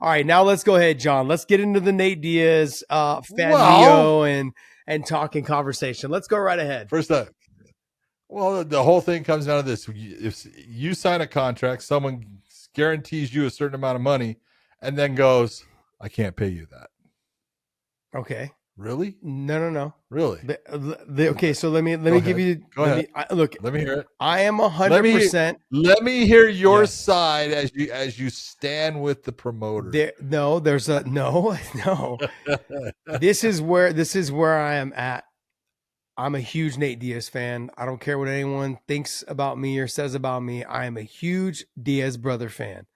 All right, now let's go ahead, John. Let's get into the Nate Diaz, Fanmio, and talking conversation. Let's go right ahead. First up, well, the whole thing comes down to this: if you sign a contract, someone guarantees you a certain amount of money, and then goes, "I can't pay you that." Okay. Really? No. Really? Okay, so let me give you. Go ahead. Look, let me hear it. I am 100%. Let me hear your side as you stand with the promoter. No. This is where I am at. I'm a huge Nate Diaz fan. I don't care what anyone thinks about me or says about me. I am a huge Diaz brother fan.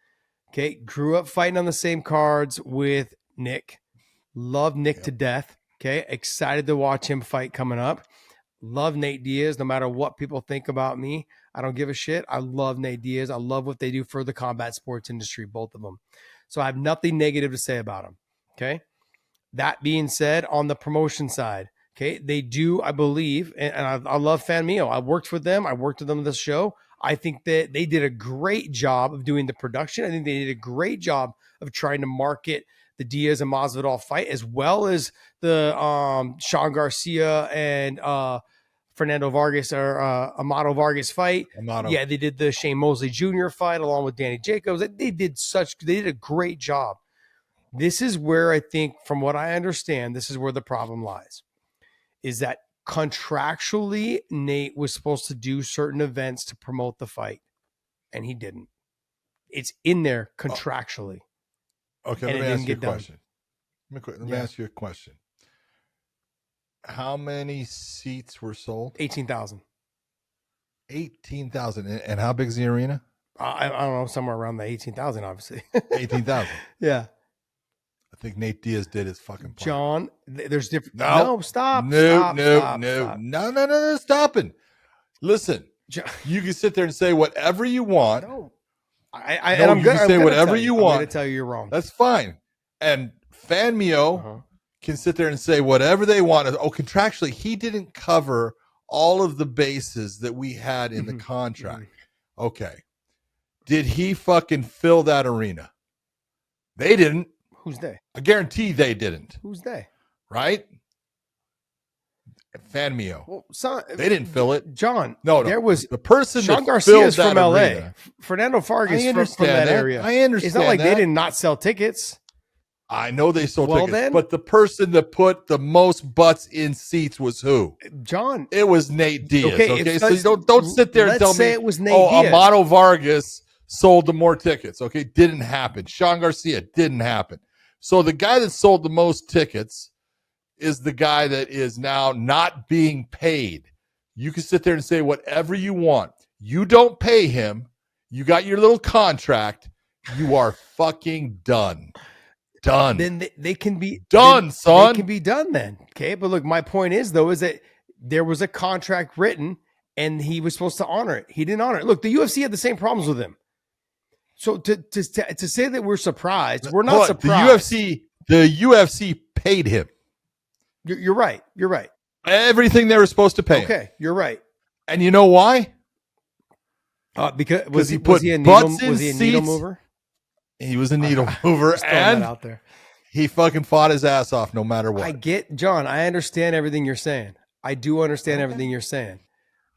Okay, grew up fighting on the same cards with Nick. Love Nick to death. Okay, excited to watch him fight coming up. Love Nate Diaz, no matter what people think about me. I don't give a shit. I love Nate Diaz. I love what they do for the combat sports industry, both of them. So I have nothing negative to say about them. Okay. That being said, on the promotion side, okay, they do, I believe, and I love Fanmio. I worked with them. I worked with them on this show. I think that they did a great job of doing the production. I think they did a great job of trying to market the Diaz and Masvidal fight, as well as the Sean Garcia and Fernando Vargas or Amato Vargas fight. Yeah, they did the Shane Mosley Jr. fight along with Danny Jacobs. They did a great job. This is where I think, from what I understand, this is where the problem lies, is that contractually Nate was supposed to do certain events to promote the fight, and he didn't. It's in there contractually. Okay, let me ask you a question. Let me ask you a question. How many seats were sold? 18,000. 18,000. And how big is the arena? I don't know, somewhere around the 18,000, obviously. 18,000. Yeah. I think Nate Diaz did his fucking part. John, there's different. No, stop. No, stopping. Listen, you can sit there and say whatever you want. No. I'm going to say whatever you want. I'm going to tell you you're wrong. That's fine. And Fanmio can sit there and say whatever they want. Oh, contractually, he didn't cover all of the bases that we had in the contract. Okay. Did he fucking fill that arena? They didn't. Who's they? I guarantee they didn't. Who's they? Right? Fanmio. Well, they didn't fill it. John, no. There was the person Sean that Garcia's filled from that LA. arena. Fernando Vargas from that area. I understand. It's not like they did not sell tickets. I know they sold tickets, but the person that put the most butts in seats was who? John. It was Nate Diaz. Okay, so you don't sit there and tell me it was Nate Diaz. Amato Vargas sold the more tickets. Okay, didn't happen. Sean Garcia didn't happen. So the guy that sold the most tickets is the guy that is now not being paid. You can sit there and say whatever you want. You don't pay him. You got your little contract. You are fucking done. Done. Then they can be done, son. They can be done then. Okay. But look, my point is that there was a contract written and he was supposed to honor it. He didn't honor it. Look, the UFC had the same problems with him. So to say that we're surprised, we're not surprised. The UFC paid him. You're right. You're right. Everything they were supposed to pay him. Okay, you're right. And you know why? Because was he a needle mover? He was a needle mover, and out there. He fucking fought his ass off no matter what. I get, John. I understand everything you're saying. I do understand everything you're saying.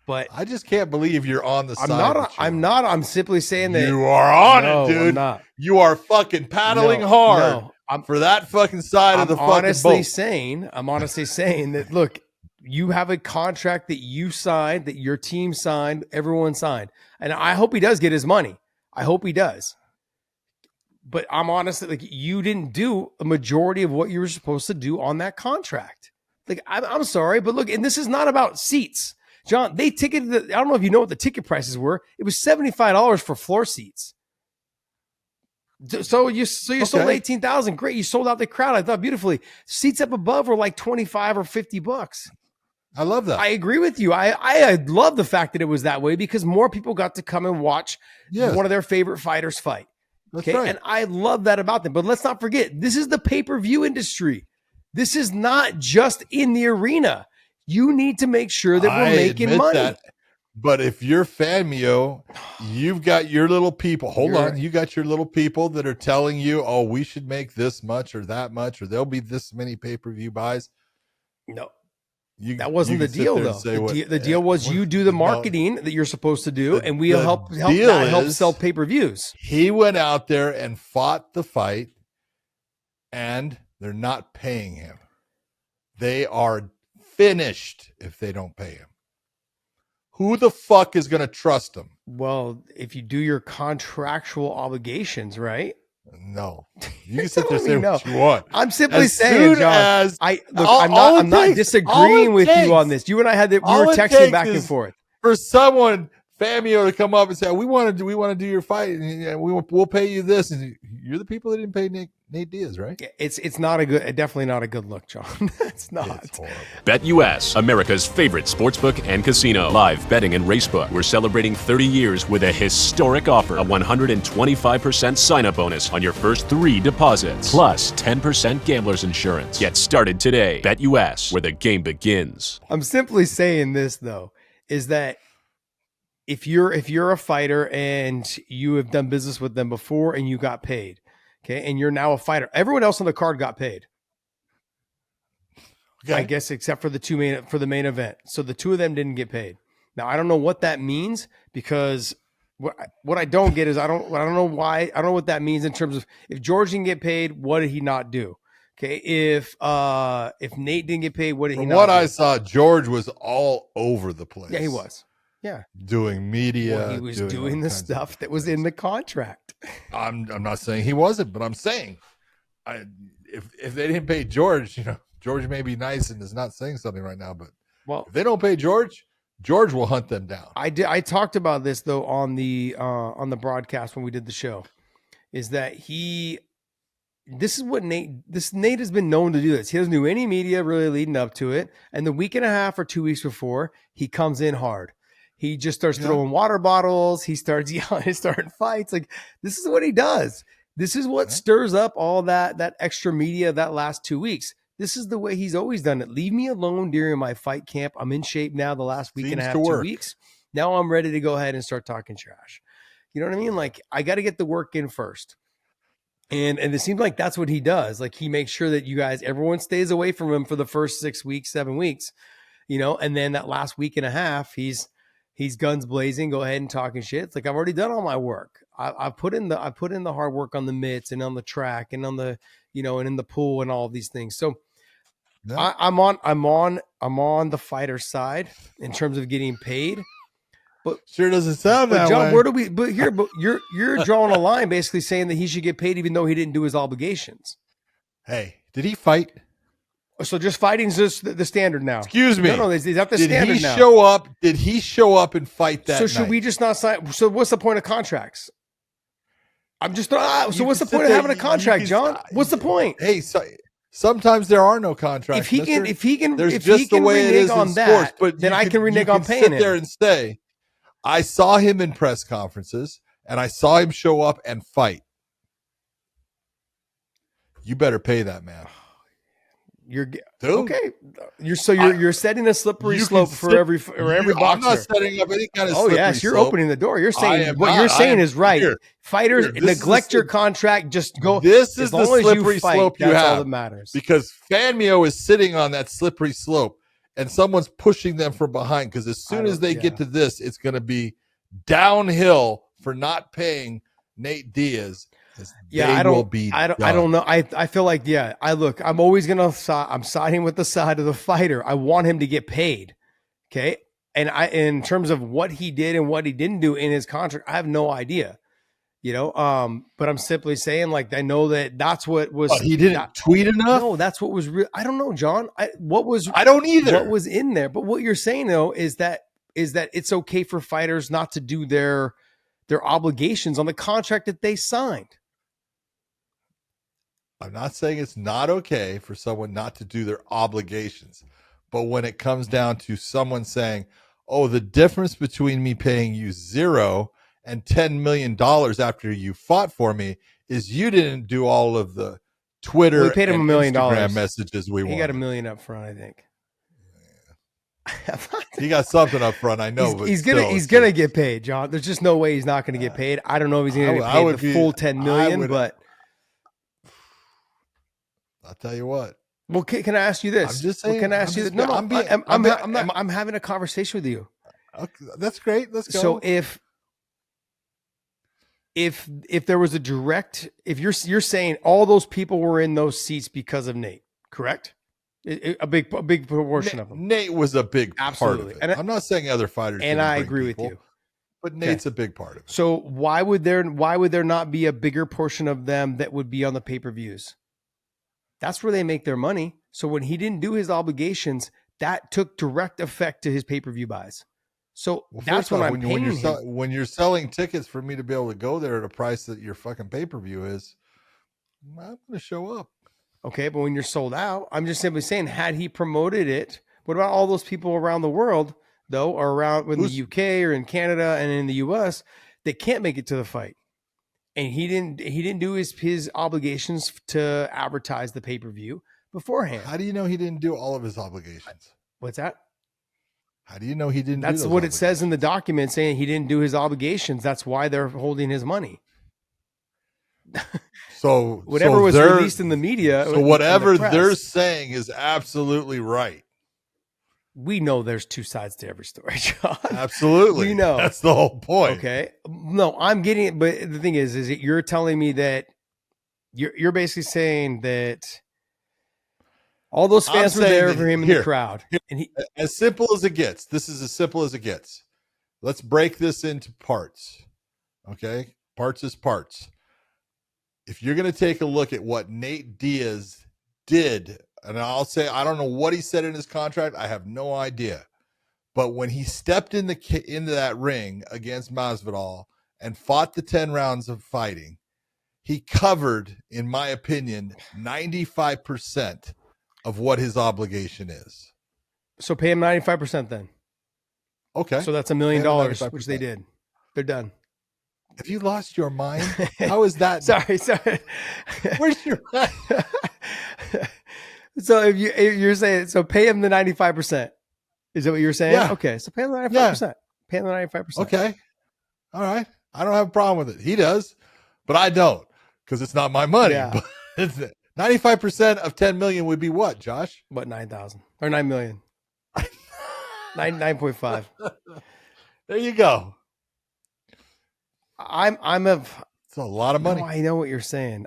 But I just can't believe you're on the side. I'm not. I'm simply saying that you are on it, dude. I'm not. You are fucking paddling hard for that fucking side of the fucking boat. I'm honestly saying that. Look, you have a contract that you signed, that your team signed, everyone signed, and I hope he does get his money. I hope he does. But I'm honestly like, you didn't do a majority of what you were supposed to do on that contract. Like, I'm sorry, but look, and this is not about seats. John, they ticketed. I don't know if you know what the ticket prices were. It was $75 for floor seats. So you sold 18,000. Great, you sold out the crowd. I thought beautifully. Seats up above were like $25 or $50. I love that. I agree with you. I love the fact that it was that way because more people got to come and watch one of their favorite fighters fight. That's right. And I love that about them. But let's not forget, this is the pay-per-view industry. This is not just in the arena. You need to make sure that we're making money. But if you're Fanmio, you've got your little people. Hold on. You got your little people that are telling you, oh, we should make this much or that much, or there'll be this many pay-per-view buys. No, You, that wasn't the deal, though. The deal was you do the marketing that you're supposed to do, and we'll help sell pay-per-views. He went out there and fought the fight, and they're not paying him. They are finished if they don't pay him. Who the fuck is going to trust him? Well, if you do your contractual obligations, right? No, you can sit there and say what you want. I'm simply saying, John. I'm not disagreeing with you on this. You and I had that. We were texting back and forth. For someone, Fanmio, to come up and say, we want to do your fight, and we'll pay you this. And you're the people that didn't pay Nate Diaz, right? It's not a good, definitely not a good look, John. It's not. It's horrible. BetUS, America's favorite sportsbook and casino. Live betting and racebook. We're celebrating 30 years with a historic offer. A 125% sign-up bonus on your first 3 deposits. Plus 10% gambler's insurance. Get started today. BetUS, where the game begins. I'm simply saying this, though, is that if you're a fighter and you have done business with them before and you got paid, okay, and you're now a fighter, everyone else on the card got paid. Okay. I guess except for the main event. So the 2 of them didn't get paid. Now I don't know what that means, because what I don't get is I don't know why. I don't know what that means in terms of if George didn't get paid, what did he not do? Okay, if Nate didn't get paid, what did he not do? From what I saw, George was all over the place. Yeah, he was. Yeah, doing media. Well, he was doing the stuff that was in the contract. I'm not saying he wasn't, but I'm saying, if they didn't pay George, George may be nice and is not saying something right now, but if they don't pay George will hunt them down. I talked about this though on the broadcast when we did the show, is that Nate has been known to do this. He doesn't do any media really leading up to it, and the week and a half or 2 weeks before, he comes in hard. He just starts throwing water bottles. He starts yelling, starting fights. Like, this is what he does. This is what stirs up all that extra media that last 2 weeks. This is the way he's always done it. Leave me alone during my fight camp. I'm in shape now the last week and a half, 2 weeks. Now I'm ready to go ahead and start talking trash. You know what I mean? Like, I got to get the work in first. And it seems like that's what he does. Like, he makes sure that everyone stays away from him for the first 6 weeks, 7 weeks, and then that last week and a half, he's guns blazing, go ahead and talking shit. It's like, I've already done all my work. I put in the hard work on the mitts and on the track and on the, and in the pool and all of these things. So I'm on the fighter side in terms of getting paid. But sure doesn't sound that John, way. where do we? But you're drawing a line, basically saying that he should get paid even though he didn't do his obligations. Hey, did he fight? So just fighting's just the standard now. Excuse me. No, is that the standard now? Did he show up and fight that? So should we just not sign? So what's the point of contracts? I'm just so what's the point of having a contract, John? What's the point? Hey, sometimes there are no contracts. If he can renege on that, but then I can renege on paying him. Sit there and say, I saw him in press conferences and I saw him show up and fight. You better pay that man. Okay. You're setting a slippery slope for every boxer. I'm not setting up any kind of slippery yes, you're slope. opening the door. You're saying you're saying is right. Fighters neglect your contract. Just go. This is the slippery slope you have. That's all that matters. Because Fanmio is sitting on that slippery slope, and someone's pushing them from behind. Because as soon as they get to this, it's going to be downhill for not paying Nate Diaz. I don't know. I feel like, I'm always I'm siding with the side of the fighter. I want him to get paid. Okay. And in terms of what he did and what he didn't do in his contract, I have no idea, but I'm simply saying, like, I know that's what was, he didn't tweet enough. No, that's what was real. I don't know, John. I don't either. What was in there, but what you're saying though, is that it's okay for fighters not to do their obligations on the contract that they signed. I'm not saying it's not okay for someone not to do their obligations, but when it comes down to someone saying, oh, the difference between me paying you $0 and $10 million after you fought for me is you didn't do all of the Twitter we paid him and $1 million Instagram messages we wanted. He got $1 million up front, I think. He got something up front, I know. He's but he's gonna get paid, John. There's just no way he's not gonna get paid. I don't know if he's gonna get paid the full 10 million, but I'll tell you what. Well, can I ask you this? I'm just saying. Can I ask you this? No, I'm having a conversation with you. Okay, that's great. Let's go. So if there was a direct, if you're saying all those people were in those seats because of Nate, correct? A big proportion of them. Nate was a big Absolutely. part of it. I'm not saying other fighters. And I agree with you. But Nate's a big part of it. So why would there not be a bigger portion of them that would be on the pay-per-views? That's where they make their money. So when he didn't do his obligations, that took direct effect to his pay-per-view buys. So that's when I'm paying him. When you're selling tickets for me to be able to go there at a price that your fucking pay-per-view is, I'm going to show up. Okay, but when you're sold out, I'm just simply saying, had he promoted it, what about all those people around the world, though, or around in the UK or in Canada and in the US that can't make it to the fight? And he didn't do his obligations to advertise the pay-per-view beforehand. How do you know he didn't do all of his obligations? What's that? How do you know he didn't? That's what it says in the document, saying he didn't do his obligations. That's why they're holding his money. So whatever was released in the media. So whatever they're saying is absolutely right. We know there's two sides to every story, John. Absolutely. We know. That's the whole point. Okay. No, I'm getting it. But the thing is that you're telling me that you're basically saying that all those fans were there for him in the crowd. And as simple as it gets. This is as simple as it gets. Let's break this into parts. Okay? Parts is parts. If you're going to take a look at what Nate Diaz did, and I'll say, I don't know what he said in his contract. I have no idea. But when he stepped into that ring against Masvidal and fought the 10 rounds of fighting, he covered, in my opinion, 95% of what his obligation is. So pay him 95% then. Okay. So that's $1 million, which they did. They're done. Have you lost your mind? How is that? Sorry. Where's your So if you're saying, so pay him the 95%. Is that what you're saying? Yeah. Okay. So pay him the 95%. Yeah. Pay him the 95%. Okay. All right. I don't have a problem with it. He does, but I don't, because it's not my money. Yeah. But 95% of 10 million would be what, Josh? What, 9,000 or 9 million? 9.5. There you go. It's a lot of money. No, I know what you're saying.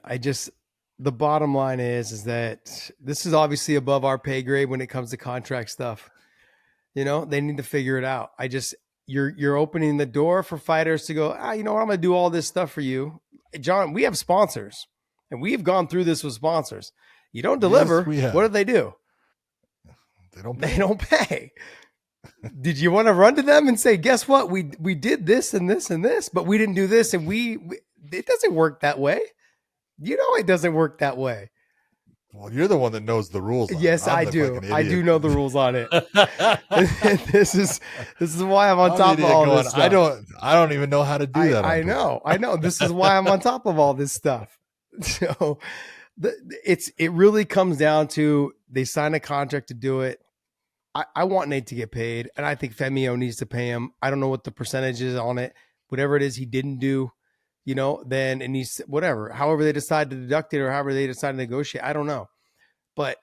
The bottom line is that this is obviously above our pay grade when it comes to contract stuff. You know, they need to figure it out. You're opening the door for fighters to go, you know what, I'm going to do all this stuff for you. John, we have sponsors and we've gone through this with sponsors. You don't deliver. Yes, what do? They don't pay. Did you want to run to them and say, guess what? We did this and this and this, but we didn't do this. And it doesn't work that way. You know, it doesn't work that way. Well, you're the one that knows the rules. Yes, I do. I do know the rules on it. This is why I'm on top of all this stuff. I don't even know how to do that. I know. This is why I'm on top of all this stuff. So it really comes down to, they sign a contract to do it. I want Nate to get paid, and I think Fanmio needs to pay him. I don't know what the percentage is on it. Whatever it is he didn't do, you know, then it needs, whatever. However they decide to deduct it or however they decide to negotiate, I don't know. But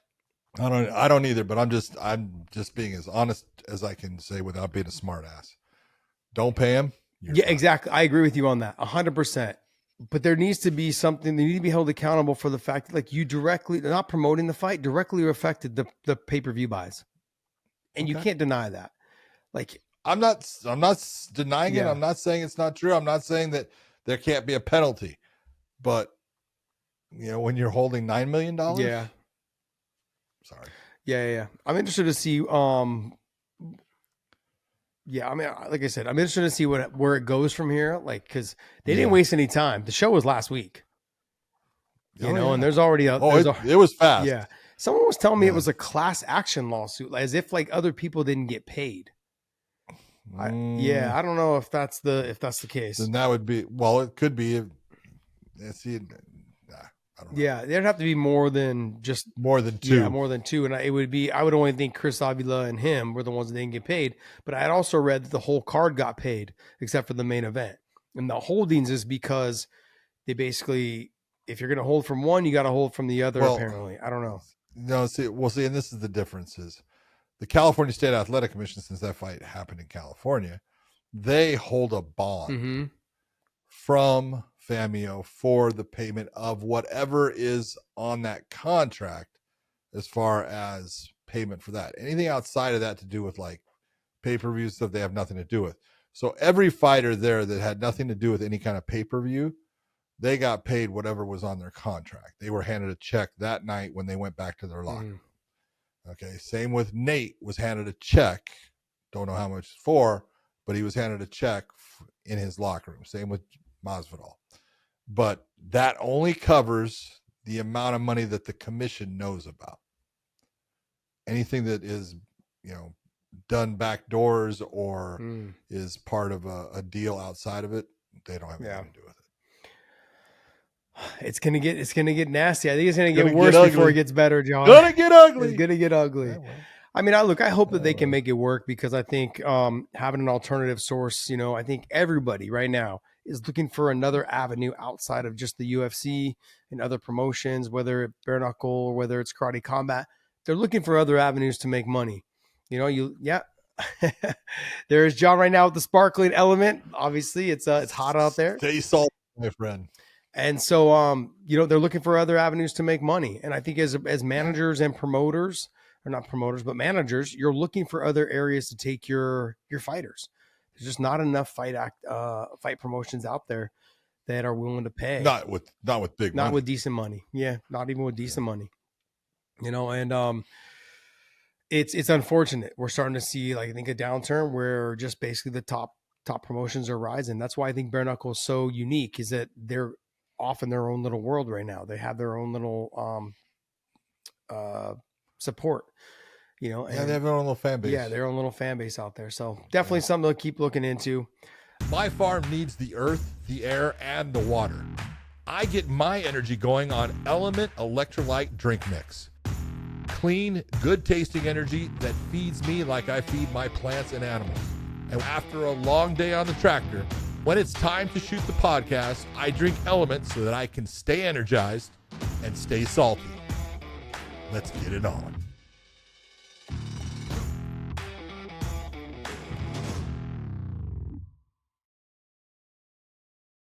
I don't either, but I'm just being as honest as I can say without being a smart ass. Don't pay him. Yeah, fine. Exactly. I agree with you on that 100%. But there needs to be something, they need to be held accountable for the fact that, like, you directly, not promoting the fight, directly affected the pay-per-view buys. And you can't deny that. Like, I'm not denying it. I'm not saying it's not true. I'm not saying that there can't be a penalty, but you know, when you're holding $9 million, yeah. Sorry. Yeah. I'm interested to see. I mean, like I said, I'm interested to see where it goes from here. Like, because they didn't waste any time. The show was last week. You know, and there's already it was fast. Yeah. Someone was telling me it was a class action lawsuit, as if like other people didn't get paid. I don't know if that's the case. Then that would be, well, it could be. See, I don't know. Yeah, there'd have to be more than just More than 2. Yeah, more than 2. And it would be, I would only think Chris Avila and him were the ones that didn't get paid. But I had also read that the whole card got paid except for the main event. And the holdings is because they basically, if you're going to hold from one, you got to hold from the other, apparently. I don't know. No, see, and this is the difference is the California State Athletic Commission, since that fight happened in California, they hold a bond from Fanmio for the payment of whatever is on that contract as far as payment for that. Anything outside of that to do with like pay-per-view stuff, they have nothing to do with. So every fighter there that had nothing to do with any kind of pay-per-view, they got paid whatever was on their contract. They were handed a check that night when they went back to their locker room. Okay. Same with Nate, was handed a check. Don't know how much for, but he was handed a check in his locker room. Same with Masvidal. But that only covers the amount of money that the commission knows about. Anything that is, done back doors or is part of a deal outside of it, they don't have anything to do with it. It's gonna get nasty. I think it's gonna get worse before it gets better, John. Gonna get ugly. It's gonna get ugly. Yeah, well. I mean, I hope that they can make it work, because I think having an alternative source, I think everybody right now is looking for another avenue outside of just the UFC and other promotions, whether it's bare knuckle or whether it's karate combat. They're looking for other avenues to make money. There's John right now with the sparkling element. Obviously, it's hot out there. Stay salty, my friend. And so, they're looking for other avenues to make money. And I think as managers and promoters, or not promoters, but managers, you're looking for other areas to take your fighters. There's just not enough fight promotions out there that are willing to pay. Not with big money. Not with decent money. Yeah, not even with decent money. And it's unfortunate. We're starting to see, I think, a downturn where just basically the top promotions are rising. That's why I think bare knuckle is so unique, is that they're off in their own little world right now. They have their own little support, and they have their own little fan base. Yeah, their own little fan base out there. So definitely something to keep looking into. My farm needs the earth, the air, and the water. I get my energy going on LMNT Electrolyte Drink Mix. Clean, good tasting energy that feeds me like I feed my plants and animals. And after a long day on the tractor, when it's time to shoot the podcast, I drink LMNT so that I can stay energized and stay salty. Let's get it on.